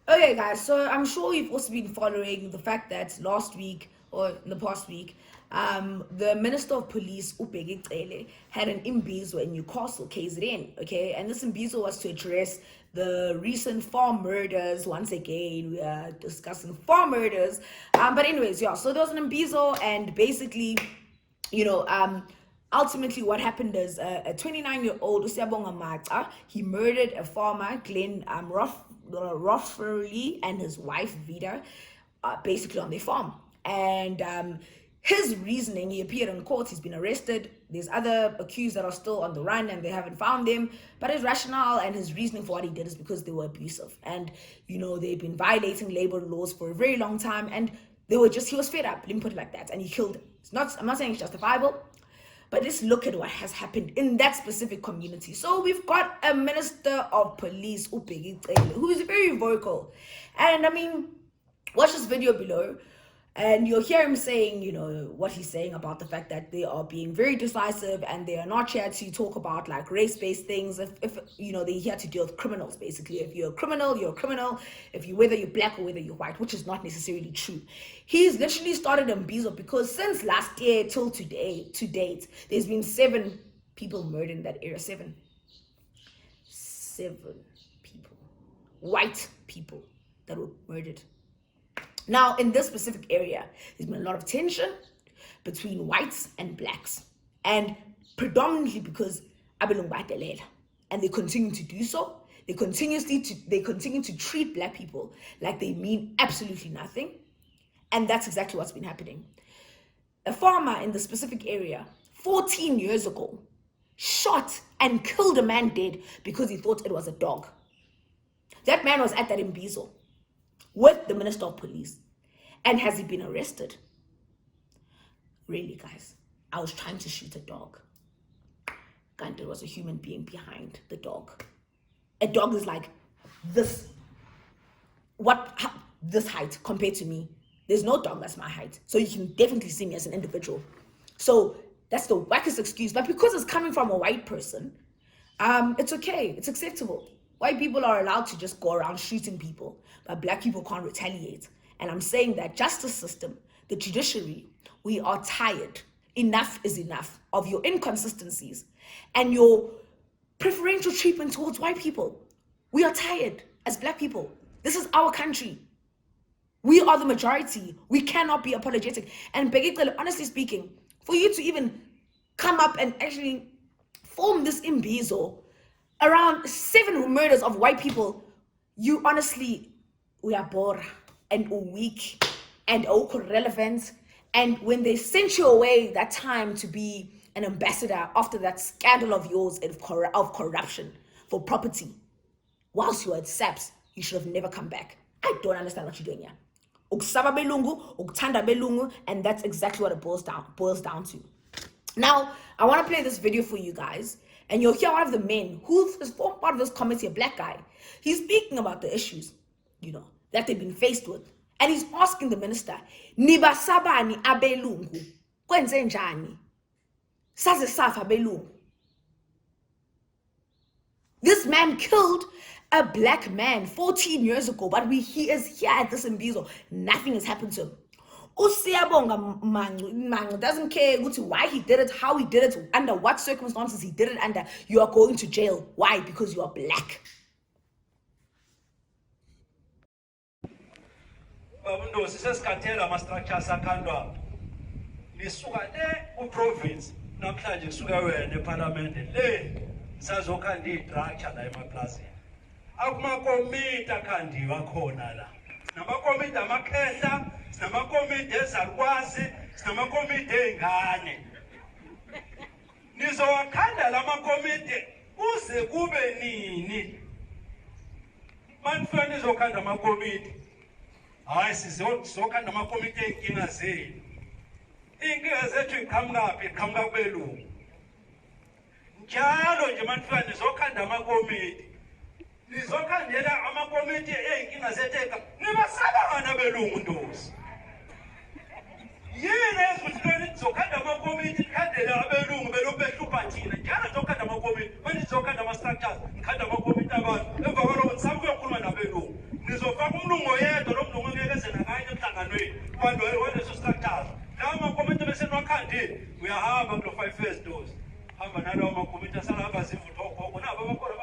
Okay, guys, so I'm sure you've also been following the fact that last week or in the past week, the Minister of Police, Bheki Cele, had an imbizo in Newcastle, KZN, okay? And this imbizo was to address the recent farm murders. Once again, we are discussing farm murders. But anyways, yeah, so there was an imbizo, and basically, you know, ultimately what happened is a 29-year-old Usiyabonga Maca, he murdered a farmer, Glenn Rothferley, and his wife Vida, basically on their farm. And his reasoning, he appeared in court, he's been arrested. There's other accused that are still on the run and they haven't found him. But his rationale and his reasoning for what he did is because they were abusive. And, you know, they've been violating labor laws for a very long time. And he was fed up, let me put it like that. And he killed him. I'm not saying it's justifiable, but let's look at what has happened in that specific community. So we've got a Minister of Police, Bheki Cele, who is very vocal. And I mean, watch this video below, and you'll hear him saying, you know, what he's saying about the fact that they are being very decisive and they are not here to talk about like race-based things. If you know, they're here to deal with criminals, basically. If you're a criminal, you're a criminal. Whether you're black or whether you're white, which is not necessarily true. He's literally started Mbizo because since last year till today, to date, there's been 7 people murdered in that area. 7 people, white people that were murdered. Now, in this specific area, there's been a lot of tension between whites and blacks, and predominantly because abelungu badelela, and they continue to do so. They continue to treat black people like they mean absolutely nothing, and that's exactly what's been happening. A farmer in the specific area 14 years ago shot and killed a man dead because he thought it was a dog. That man was at that Mbizo with the Minister of Police. And has he been arrested? Really, guys, I was trying to shoot a dog. And there was a human being behind the dog. A dog is like this. This height compared to me. There's no dog that's my height. So you can definitely see me as an individual. So that's the wackest excuse. But because it's coming from a white person, it's okay. It's acceptable. White people are allowed to just go around shooting people, but black people can't retaliate. And I'm saying that justice system, the judiciary, we are tired. Enough is enough of your inconsistencies and your preferential treatment towards white people. We are tired as black people. This is our country. We are the majority. We cannot be apologetic. And Bheki Cele, honestly speaking, for you to even come up and actually form this imbizo around 7 murders of white people, you honestly, we are bored and weak and irrelevant. And when they sent you away that time to be an ambassador after that scandal of yours of corruption for property, whilst you were at SAPS, you should have never come back. I don't understand what you're doing here. Ukusaba belungu, ukuthanda belungu, and that's exactly what it boils down to. Now, I want to play this video for you guys. And you'll hear one of the men who is part of this committee, a black guy. He's speaking about the issues, you know, that they've been faced with. And he's asking the minister, Nibasabani abelungu, kwenze njani? Saze safa belungu. This man killed a black man 14 years ago, but he is here at this Mbizo. Nothing has happened to him. Usiyabonga Mangu doesn't care why he did it, how he did it, under what circumstances he did it under. You are going to jail. Why? Because you are black. Province namhlanje suka wena eParliament le sazokhanda istructure la emaplazini akumakomiti akhandiwa khona la namakomiti amakhehla sinamakomiti ezalukwazi sinamakomiti engane nizowakhanda la makomiti kuze kube nini manifani nizokhanda amakomiti hayi sizokhanda amakomiti enkinga zenu inkinga zethu iqhamuka kubelungu njalo nje manifani nizokhanda amakomiti nizokhandela amakomiti ey'nkinga zethu nibasabana belungu ndosi yini ezifuthi nizokhanda amakomiti nikhandela abelungu belokhu behlupha thina njalo nizokhanda amakomiti manje nizokhanda ama-structures nikhanda amakomiti abantu emva kwalokho nisabe kuyokhuluma nabelungu nizofaka umlungu oyedwa lo mlungu angeke zenakanye emhlanganweni abantu waleso sikhathazo lawo amakomiti besenwakhandi uyahamba kulo 5 first doors hamba nalawo makomiti asalapha zivutha ogogo nabo bakhona